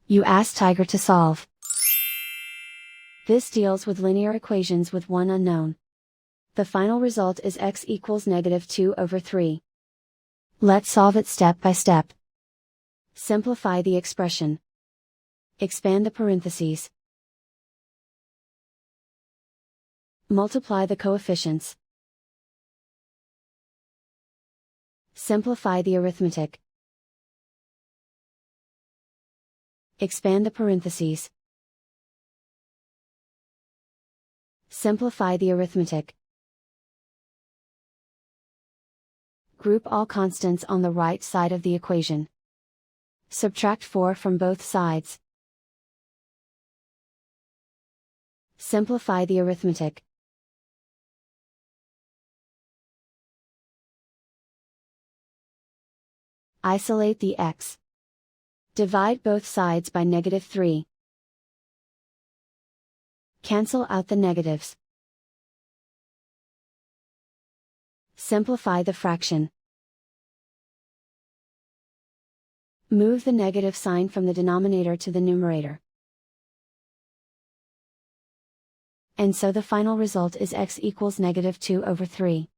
You ask Tiger to solve. This deals with linear equations with one unknown. The final result is x equals -2/3. Let's solve it step by step. Simplify the expression. Expand the parentheses. Multiply the coefficients. Simplify the arithmetic. Expand the parentheses. Simplify the arithmetic. Group all constants on the right side of the equation. Subtract 4 from both sides. Simplify the arithmetic. Isolate the x. Divide both sides by -3. Cancel out the negatives. Simplify the fraction. Move the negative sign from the denominator to the numerator. And so the final result is x equals -2/3.